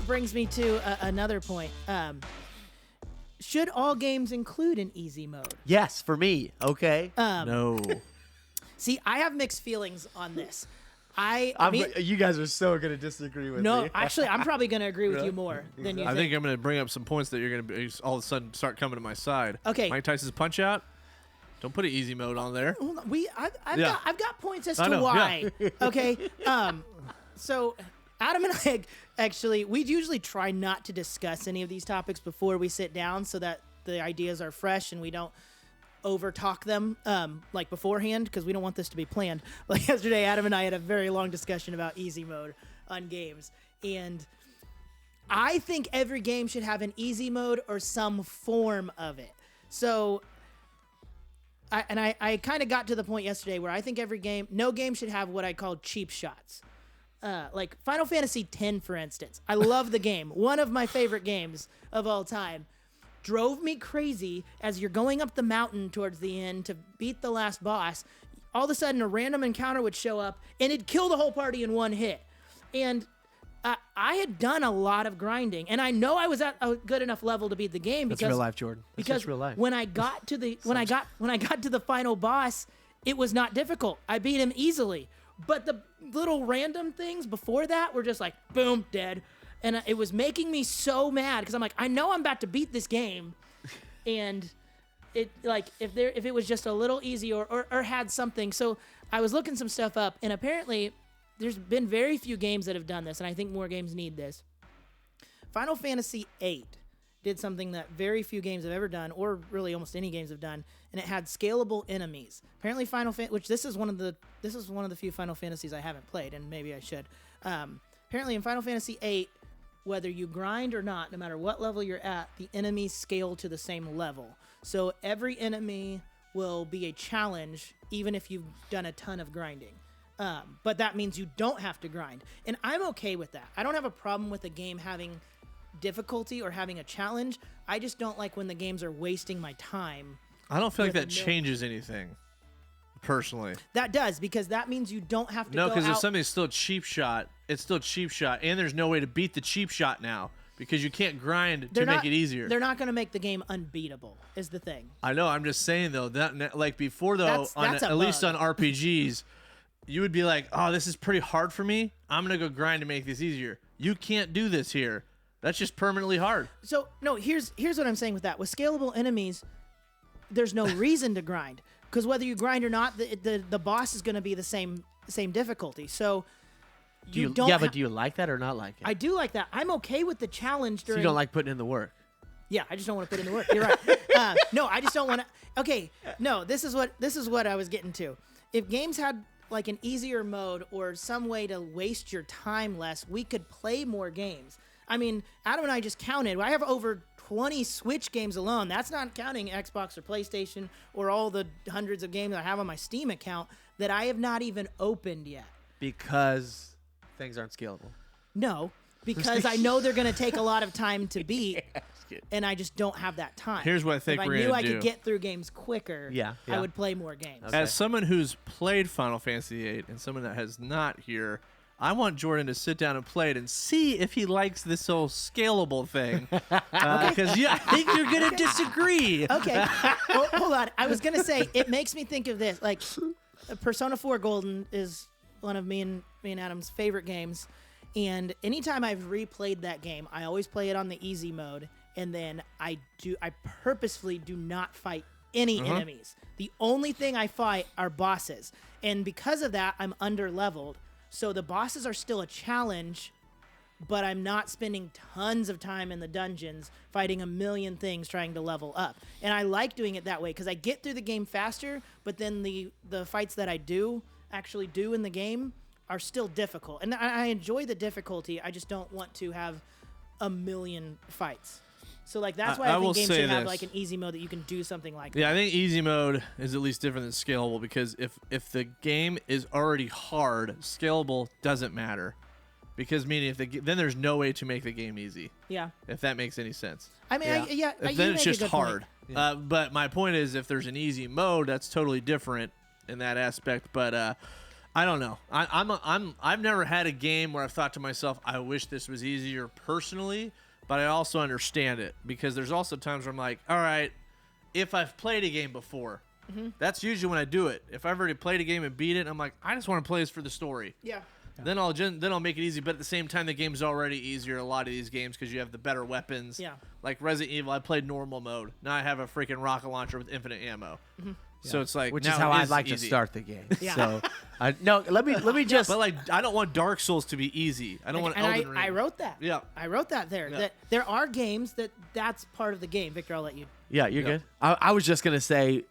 brings me to another point. Should all games include an easy mode? Yes, for me. Okay. No. See, I have mixed feelings on this. You guys are so going to disagree with me. No, actually, I'm probably going to agree with you more than you I think I'm going to bring up some points that you're going to all of a sudden start coming to my side. Okay. Mike Tyson's Punch Out. Don't put an easy mode on there. Hold on. I've got points as I to know, why. Okay. So Adam and I actually, we usually try not to discuss any of these topics before we sit down so that the ideas are fresh and we don't over talk them like beforehand, because we don't want this to be planned. Like yesterday, Adam and I had a very long discussion about easy mode on games, and I think every game should have an easy mode or some form of it. So I kind of got to the point yesterday where I think no game should have what I call cheap shots. Like Final Fantasy X, for instance. I love the game. One of my favorite games of all time. Drove me crazy as you're going up the mountain towards the end to beat the last boss. All of a sudden, a random encounter would show up, and it'd kill the whole party in one hit. And I had done a lot of grinding, and I know I was at a good enough level to beat the game because That's real life, Jordan. That's because just real life. when I got to the when I got to the final boss, it was not difficult. I beat him easily. But the little random things before that were just like boom, dead. And it was making me so mad because I'm like, I know I'm about to beat this game, and it like if it was just a little easier or had something. So I was looking some stuff up, and apparently there's been very few games that have done this, and I think more games need this. Final Fantasy VIII did something that very few games have ever done, or really almost any games have done, and it had scalable enemies. Apparently, this is one of the few Final Fantasies I haven't played, and maybe I should. Apparently, in Final Fantasy VIII, whether you grind or not, no matter what level you're at, the enemies scale to the same level. So every enemy will be a challenge, even if you've done a ton of grinding. But that means you don't have to grind. And I'm okay with that. I don't have a problem with a game having difficulty or having a challenge. I just don't like when the games are wasting my time. I don't feel like that changes anything, personally. That does, because that means you don't have to No, go because if out. something's still cheap shot, it's still cheap shot, and there's no way to beat the cheap shot now because you can't grind to make it easier. They're not going to make the game unbeatable, is the thing. I know. I'm just saying, though, that like before, though, That's at least on RPGs, you would be like, oh, this is pretty hard for me. I'm going to go grind to make this easier. You can't do this here. That's just permanently hard. So, no, here's what I'm saying with that. With scalable enemies, there's no reason to grind, because whether you grind or not, the boss is going to be the same difficulty. So you don't. Yeah, but do you like that or not like it? I do like that. I'm okay with the challenge So during. you don't like putting in the work. Yeah, I just don't want to put in the work. You're right. No, I just don't want to. Okay, no, this is what I was getting to. If games had like an easier mode or some way to waste your time less, we could play more games. I mean, Adam and I just counted. I have over 20 Switch games alone. That's not counting Xbox or PlayStation or all the hundreds of games I have on my Steam account that I have not even opened yet. Because things aren't scalable. No, because I know they're going to take a lot of time to beat, and I just don't have that time. Here's what I think if we're I knew gonna I do. could get through games quicker, Yeah. I would play more games. Okay. As someone who's played Final Fantasy VIII and someone that has not here, I want Jordan to sit down and play it and see if he likes this whole scalable thing. Because I think you're going to disagree. Okay. Well, hold on. I was going to say, it makes me think of this. Like, Persona 4 Golden is one of me and Adam's favorite games. And anytime I've replayed that game, I always play it on the easy mode. And then I purposefully do not fight any enemies. The only thing I fight are bosses. And because of that, I'm under-leveled. So the bosses are still a challenge, but I'm not spending tons of time in the dungeons fighting a million things trying to level up. And I like doing it that way because I get through the game faster, but then the fights that I actually do in the game are still difficult. And I enjoy the difficulty. I just don't want to have a million fights. So like that's why I think games should have like an easy mode that you can do something like that. Yeah, I think easy mode is at least different than scalable because if the game is already hard, scalable doesn't matter. Because meaning then there's no way to make the game easy. Yeah. If that makes any sense. I mean, Then it's just hard. Yeah. But my point is if there's an easy mode, that's totally different in that aspect. But I don't know. I've never had a game where I've thought to myself, I wish this was easier personally, but I also understand it because there's also times where I'm like, all right, if I've played a game before, that's usually when I do it. If I've already played a game and beat it, I'm like, I just want to play this for the story. Yeah. Then I'll make it easy, but at the same time, the game's already easier. A lot of these games because you have the better weapons. Yeah. Like Resident Evil, I played normal mode. Now I have a freaking rocket launcher with infinite ammo. So it's like, which now is how it I'd like easy. to start the game. Yeah. So, no, let me just. But like, I don't want Dark Souls to be easy. I don't want Elden Ring. I wrote that. Yeah. I wrote that there. Yeah. That there are games that's part of the game. Victor, I'll let you. Yeah, you're good. I was just gonna say,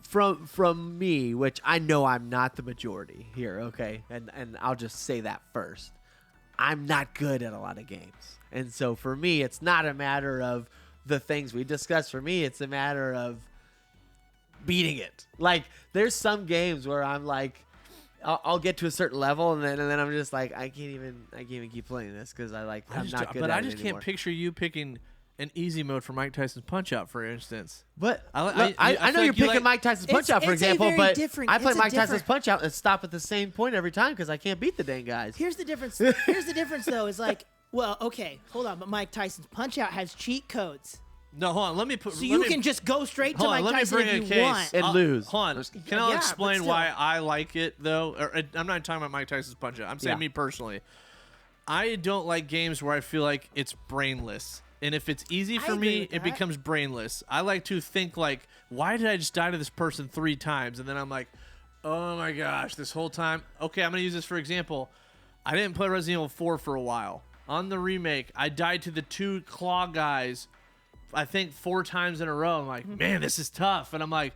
from me, which I know I'm not the majority here, okay, and I'll just say that first. I'm not good at a lot of games, and so for me, it's not a matter of the things we discussed. For me, it's a matter of beating it. Like, there's some games where I'm like, I'll get to a certain level, and then I'm just like, I can't even keep playing this because I'm not good at it. But I just anymore. can't picture you picking an easy mode for Mike Tyson's Punch Out, for instance. But I I know feel you're like you picking like- Mike Tyson's Punch Out, for it's a example, very but different- I play it's a Mike Tyson's different- Punch Out and stop at the same point every time because I can't beat the dang guys. Here's the difference. Here's the difference, though. Is like, well, okay, hold on, but Mike Tyson's Punch Out has cheat codes, No, hold on. Let me put. so you can just go straight to hold on, Mike let me Tyson bring if a you case. want. And lose. Hold on. Can I Yeah, explain but why still. I like it though? I'm not talking about Mike Tyson's Punch Out. I'm saying Yeah. me personally. I don't like games where I feel like it's brainless. And if it's easy for agree me, with it that. becomes brainless. I like to think like, why did I just die to this person 3 times? And then I'm like, oh my gosh, this whole time. Okay, I'm going to use this for example. I didn't play Resident Evil 4 for a while. On the remake, I died to the 2 claw guys, I think 4 times in a row. I'm like, man, this is tough. And I'm like,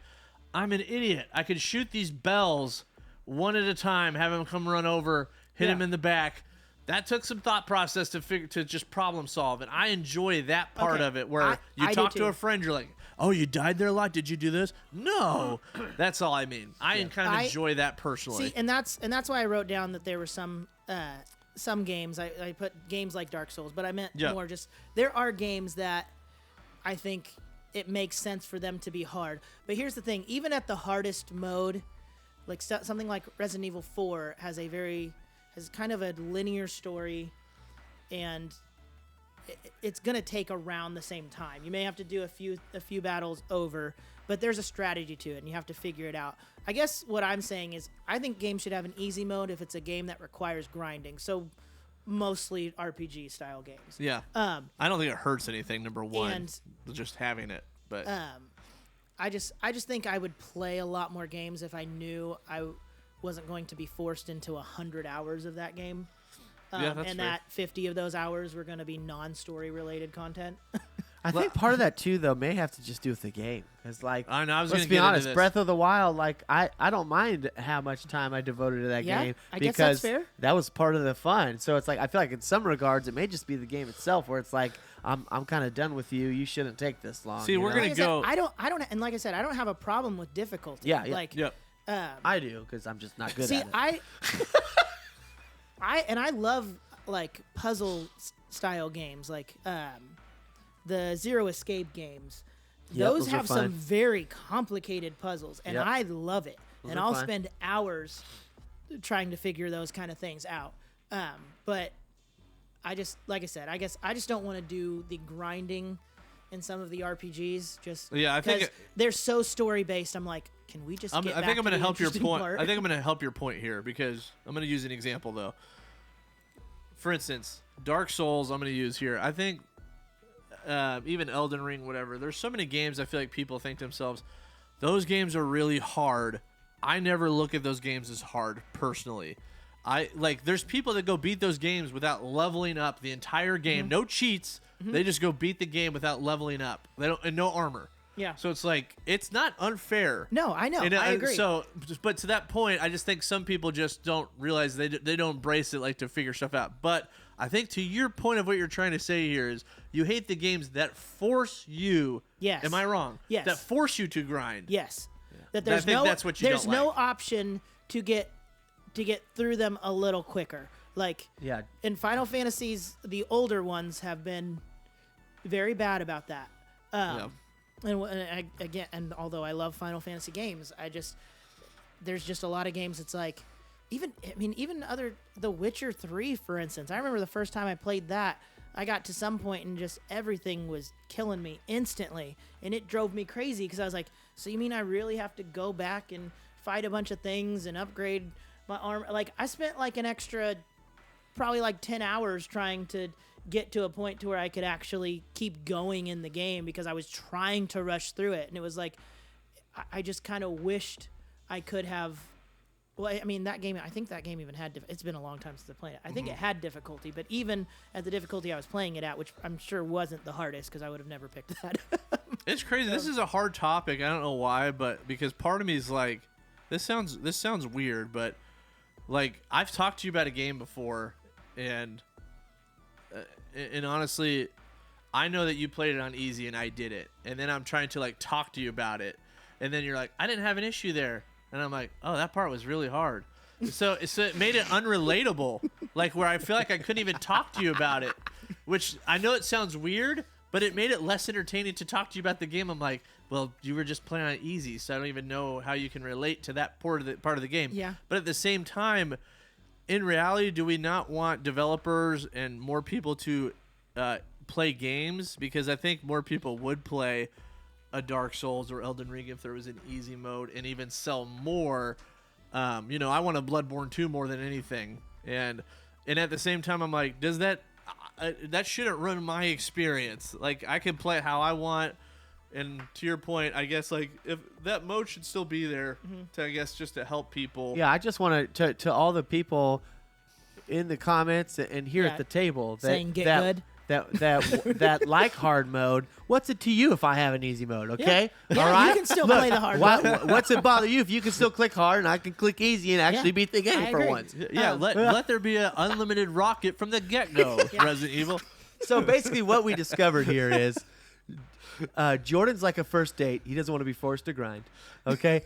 I'm an idiot. I could shoot these bells one at a time, have them come run over, hit him in the back. That took some thought process to just problem solve, and I enjoy that part Okay. of it where you I do talk to too. a friend, you're like, "Oh, you died there a lot? Did you do this?" No, that's all I mean. I kind of enjoy that personally. See, and that's why I wrote down that there were some games. I put games like Dark Souls, but I meant more just there are games that I think it makes sense for them to be hard. But here's the thing: even at the hardest mode, like something like Resident Evil 4 has kind of a linear story, and it's gonna take around the same time. You may have to do a few battles over, but there's a strategy to it, and you have to figure it out. I guess what I'm saying is I think games should have an easy mode if it's a game that requires grinding. So mostly RPG style games. Yeah. I don't think it hurts anything. Number one, and- just having it, but I just think I would play a lot more games if I knew I wasn't going to be forced into 100 hours of that game. Yeah, that's and fair. that 50 of those hours were going to be non-story related content. I think part of that too, though, may have to just do with the game. It's like, I know, I was let's gonna be get into honest, this. Breath of the Wild, like I don't mind how much time I devoted to that Yeah, game I guess because that's fair. that was part of the fun. So it's like I feel like in some regards it may just be the game itself where it's like I'm kind of done with you. You shouldn't take this long. See, you we're know? gonna Like I said, go- I don't, and like I said, I don't have a problem with difficulty. Yeah, yeah. Like, Yep. I do because I'm just not good see, at it. I love like puzzle style games, like the Zero Escape games. Yep, Those those are have some fun. very complicated puzzles, and Yep. I love it. Those And are I'll fun. spend hours trying to figure those kind of things out. But I just, like I said, I guess I just don't want to do the grinding in some of the RPGs. Just Yeah, I think because they're so story based. I'm like, can we just? I get think back I'm going to the help your interesting point. part? I think I'm going to help your point here because I'm going to use an example though. For instance, Dark Souls. I'm going to use here. I think even Elden Ring, whatever. There's so many games I feel like people think to themselves, those games are really hard. I never look at those games as hard personally. There's people that go beat those games without leveling up the entire game. No cheats. They just go beat the game without leveling up. They don't, and no armor. Yeah. So it's like it's not unfair. No, I know. And, I agree. So, but to that point, I just think some people just don't realize they don't embrace it like to figure stuff out. But I think to your point of what you're trying to say here is you hate the games that force you. Yes. Am I wrong? Yes. That force you to grind. Yes. That I there's think no that's what you there's don't no like. option to get through them a little quicker. Like Yeah. in Final Fantasies, the older ones have been very bad about that. And although I love Final Fantasy games, there's just a lot of games. It's like even The Witcher 3, for instance. I remember the first time I played that, I got to some point and just everything was killing me instantly, and it drove me crazy because I was like, so you mean I really have to go back and fight a bunch of things and upgrade my armor? Like, I spent like an extra probably like 10 hours trying to get to a point to where I could actually keep going in the game because I was trying to rush through it, and it was like I just kind of wished I could have. Well, I mean, that game, I think that game even had, it's been a long time since I played it. I think it had difficulty, but even at the difficulty I was playing it at, which I'm sure wasn't the hardest because I would have never picked that. It's crazy. This is a hard topic. I don't know why, but because part of me is like, this sounds weird, but like I've talked to you about a game before, and honestly, I know that you played it on easy and I did it, and then I'm trying to like talk to you about it, and then you're like, I didn't have an issue there. And I'm like, oh, that part was really hard. So it made it unrelatable, like where I feel like I couldn't even talk to you about it, which I know it sounds weird, but it made it less entertaining to talk to you about the game. I'm like, well, you were just playing on easy, so I don't even know how you can relate to that part of the game. Yeah. But at the same time, in reality, do we not want developers and more people to play games? Because I think more people would play a Dark Souls or Elden Ring if there was an easy mode, and even sell more. I want a Bloodborne 2 more than anything, and at the same time I'm like, does that shouldn't ruin my experience. Like, I can play it how I want, and to your point, I guess like if that mode should still be there to, I guess, just to help people. Yeah, I just want to all the people in the comments and here at the table saying get good. That like hard mode. What's it to you if I have an easy mode? Okay, Yeah, all right. you can still play the hard mode. What's it bother you if you can still click hard and I can click easy and actually beat the game I for agree. once? Yeah, let there be an unlimited rocket from the get-go, Resident Evil. So basically, what we discovered here is Jordan's like a first date. He doesn't want to be forced to grind. Okay,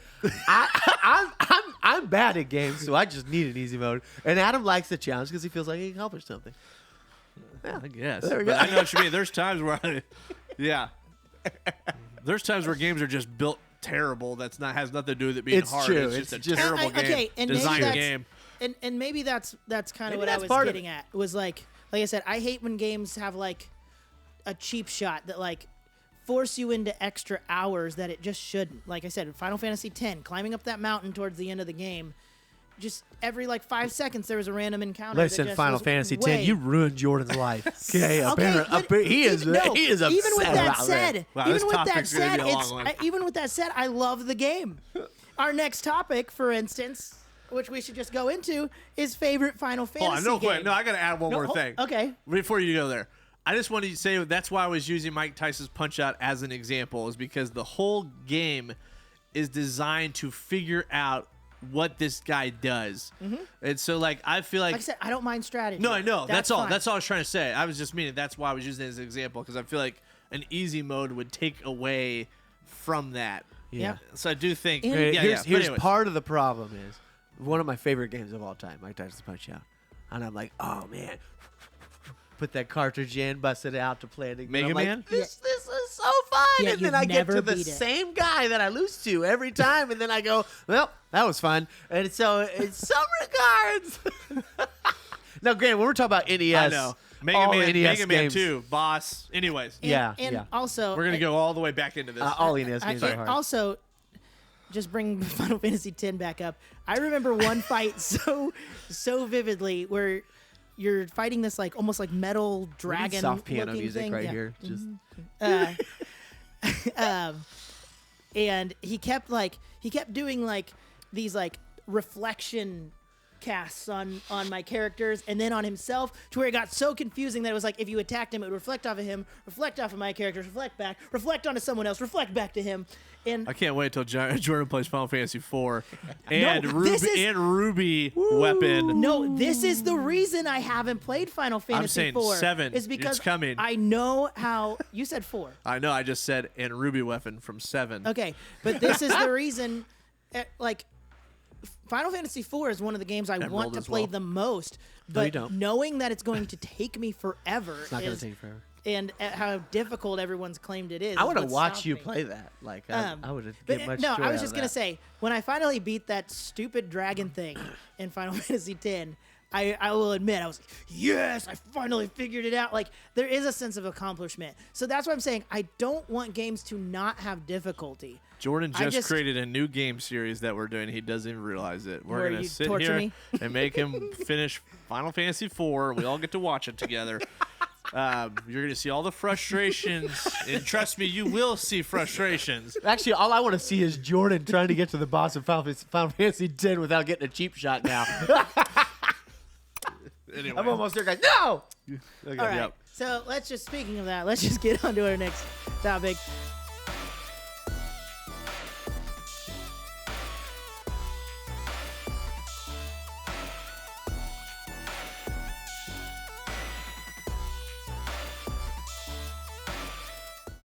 I'm bad at games, so I just need an easy mode. And Adam likes the challenge because he feels like he accomplished something. Yeah, I guess. There we But go. I know what you mean. There's times where there's times where games are just built terrible. Has nothing to do with it being It's hard. true. It's just It's a just- terrible game. Okay, and Design maybe game. And maybe that's kind Maybe of what I that's was part of getting it. at. Was like I said, I hate when games have like a cheap shot that like force you into extra hours that it just shouldn't. Like I said, Final Fantasy X, climbing up that mountain towards the end of the game, just every like 5 seconds there was a random encounter. Listen, that just Final was Fantasy way- X, you ruined Jordan's life. Okay, but he is even- no, he is upset even with that about said, Wow, even this with that topic's gonna said, be a long one. even with that said, I love the game. Our next topic, for instance, which we should just go into, is favorite Final Fantasy Hold on, no, game. quick. No, I got to add one more hold- thing. okay. Before you go there, I just wanted to say that's why I was using Mike Tyson's Punch Out as an example, is because the whole game is designed to figure out what this guy does. And so, like, I feel Like I said, I don't mind strategy. No, I know. That's all. fine. That's all I was trying to say. I was just meaning that's why I was using it as an example, because I feel like an easy mode would take away from that. Yeah. So I do think. And- Here's But anyways. part of the problem is one of my favorite games of all time, Mike Tyson's Punch Out, and I'm like, oh man, put that cartridge in, bust it out to play it again. Mega I'm like, Man? This is so fun, Yeah, and then you'd I get never to the beat it. same guy that I lose to every time, and then I go, well, that was fun, and so in some regards. Now, granted, when we're talking about NES, I know. Mega all Man, NES Mega Man games, 2, boss. Anyways, And yeah. also, we're gonna go all the way back into this. all NES games are hard. Also, just bring Final Fantasy X back up. I remember one fight so vividly where you're fighting this like almost like metal We need dragon soft piano looking music thing. right Yeah. here. Just And he kept doing like these like reflection casts on my characters and then on himself, to where it got so confusing that it was like if you attacked him, it would reflect off of him, reflect off of my characters, reflect back, reflect onto someone else, reflect back to him. And I can't wait till Jordan plays Final Fantasy 4 and this is- Ruby weapon. no, this is the reason I haven't played Final Fantasy saying 4. 7. Is because It's coming. I know how you said 4. I know. I just said and Ruby weapon from 7. Okay, but this is the reason. Like, Final Fantasy IV is one of the games I want Emerald to as play well. the most, you but don't. knowing that it's going to take me forever It's not going to take forever. and how difficult everyone's claimed it is. I would have what's watched stopped you me. play that. Like, I would have But get much no, joy I was out just of gonna that. say when I finally beat that stupid dragon thing in Final Fantasy X, I will admit I was like, yes, I finally figured it out. Like there is a sense of accomplishment. So that's what I'm saying. I don't want games to not have difficulty. Jordan I just created a new game series that we're doing. He doesn't even realize it. We're Where gonna you sit torture here me? and make him finish Final Fantasy IV. We all get to watch it together. You're gonna see all the frustrations, and trust me, you will see frustrations. Actually, all I want to see is Jordan trying to get to the boss of Final Fantasy X without getting a cheap shot now. Anyway, I'm almost there, guys. No! Okay. All right. Yep. So let's just speaking of that, let's just get on to our next topic.